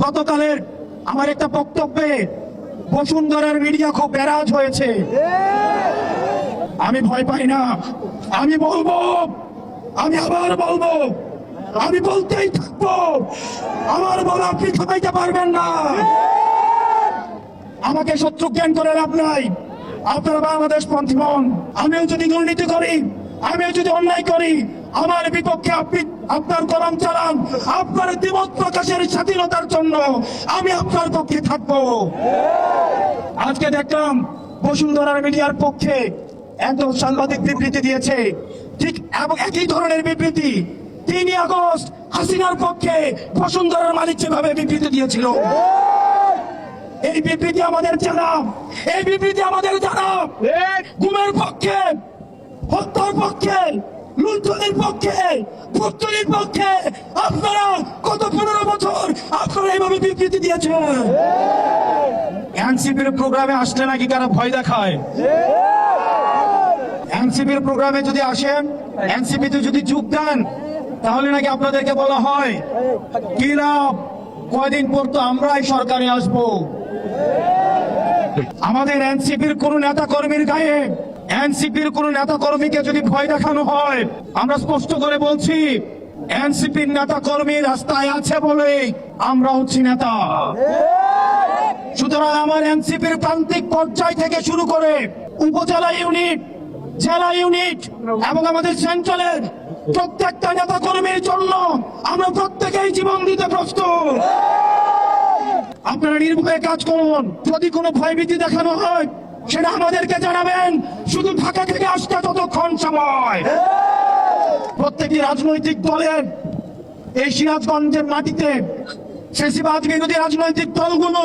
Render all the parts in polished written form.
গতকালের আমার একটা বক্তব্যে বসুন্ধরার মিডিয়া খুব ব্যারাজ হয়েছে। আমি ভয় পাই না, আমি বলবো, আমি আবার বলবো, আমি বলতেই থাকবো। আমার বলা আপনি থামাইতে পারবেন না। আমাকে শত্রু জ্ঞান করে লাভ নাই। আপনারা বাংলাদেশ পন্থী হন। আমিও যদি দুর্নীতি করি, আমিও যদি অন্যায় করি, আমার বিপক্ষে আপনি আপনার কলম চালান। আপনার দ্বিমত প্রকাশের স্বাধীনতার জন্য আমি আপনার পক্ষে থাকবো। আজকে দেখলাম বসুন্ধরার মিডিয়ার পক্ষে একজন সাংবাদিক বিবৃতি দিয়েছে, ঠিক এবং একই ধরনের বিবৃতি ৩ আগস্ট হাসিনার পক্ষে বসুন্ধরার মালিক যেভাবে বিবৃতি দিয়েছিল। এই বিবৃতি আমাদের জানা, এই বিবৃতি আমাদের জানা গুমের পক্ষে, হত্যার পক্ষে, লুণ্ঠনের পক্ষে, পুত্তলির পক্ষে। আপনারা গত 15 বছর আপনারা এইভাবে বিবৃতি দিয়েছেন। এনসিপির প্রোগ্রামে আসলে নাকি কারা ভয় দেখায়? এনসিপির প্রোগ্রামে যদি আসেন, এনসিপিতে যদি যোগ দেন, তাহলে নাকি আপনাদেরকে বলা হয় কি লাভ, কয়দিন পর তো আমরাই সরকারে আসবো। আমাদের এনসিপির কোন নেতা কর্মীর গায়ে, এনসিপির কোন নেতা কর্মীকে যদি ভয় দেখানো হয়, আমরা স্পষ্ট করে বলছি এনসিপির নেতা কর্মী রাস্তায় আছে বলে আমরা হচ্ছি নেতা। সুতরাং আমার এনসিপির প্রান্তিক পর্যায় থেকে শুরু করে উপজেলা ইউনিট, জেলা ইউনিট এবং আমাদের সেন্ট্রালের প্রত্যেকটা নেতা কর্মীর জন্য আমরা প্রত্যেকেই জীবন দিতে প্রস্তুত। আপনারা নির্ভয়ে কাজ করুন। যদি কোনো ভয়ভীতি দেখানো হয় সেটা আমাদেরকে জানাবেন। শুধু ঢাকা থেকে আসতে ততক্ষণ সময়। প্রত্যেকটি রাজনৈতিক দলের এই সিরাজগঞ্জের মাটিতে ফ্যাসিবাদ বিরোধী রাজনৈতিক দলগুলো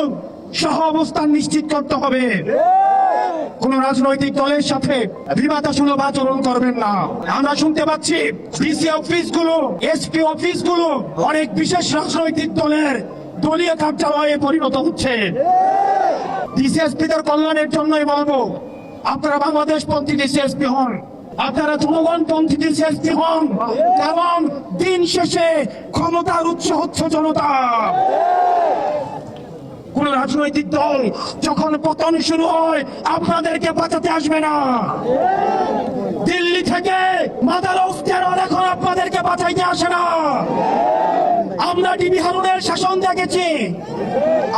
সহ অবস্থান নিশ্চিত করতে হবে। কোন রাজনৈতিক দলের সাথে বিবাদাসুলভ আচরণ করবেন না। আমরা শুনতে পাচ্ছি ডিসি অফিসগুলো, এসপি অফিসগুলো অনেক বিশেষ রাজনৈতিক দলের দলীয় কার্যালয়ে পরিণত হচ্ছে। ডিসিএসপিদের কল্যাণের জন্যই বলবো, আপনারা বাংলাদেশ পন্থী ডিসিএসপি হন, আপনারা জনগণ পন্থী ডিসিএসপি হন। এবং দিন শেষে ক্ষমতার উৎস হচ্ছে জনতা। কোন রাজনৈতিক দল যখন পতন শুরু হয় আপনাদেরকে বাঁচাতে আসবে না। দিল্লি থেকে মাদার অফ টেরর এখন আপনাদেরকে বাঁচাইতে আসে না। আমরা ডিবি হারুনের শাসন দেখেছি,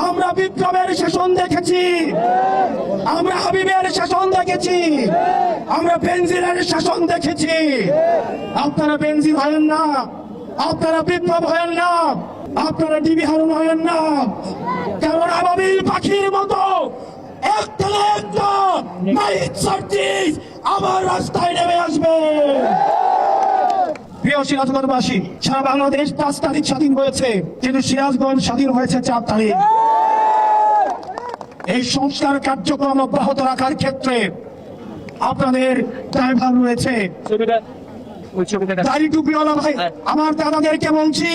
আমরা বিপ্লবের শাসন দেখেছি, আমরা হাবিবের শাসন দেখেছি, আমরা বেনজিরের শাসন দেখেছি। আপনারা বেনজির হয়েন না, আপনারা বিপ্লব হয়েন না, আপনারা ডিবি হারুন হয়েন না। কারণ আবাবিল পাখির মতো একটা না একটা নাইট সার্জিস আবার রাস্তায় নেমে আসবে। প্রিয় সিরাজগঞ্জবাসী, সারা বাংলাদেশ 5 তারিখ স্বাধীন হয়েছে, কিন্তু সিরাজগঞ্জ স্বাধীন হয়েছে 4 তারিখ। এই সংস্কার কার্যক্রম অব্যাহত রাখার ক্ষেত্রে আপনাদের দায়ভার রয়েছে। দাড়ি টুপিওয়ালা ভাই, আমার দাদাদেরকে বলছি,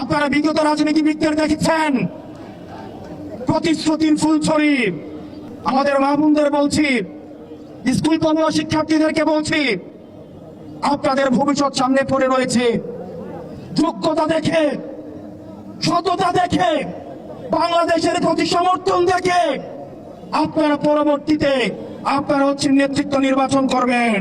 আপনারা বিগত রাজনীতিবিদদের দেখেছেন প্রতিশ্রুতির ফুলছড়ি। আমাদের মা বোনদের বলছি, স্কুল পড়ুয়া শিক্ষার্থীদেরকে বলছি, আপনাদের ভবিষ্যৎ সামনে পড়ে রয়েছে। যোগ্যতা দেখে, সততা দেখে, বাংলাদেশের প্রতি সমর্থন দেখে আপনারা পরবর্তীতে আপনারা হচ্ছে নেতৃত্ব নির্বাচন করবেন।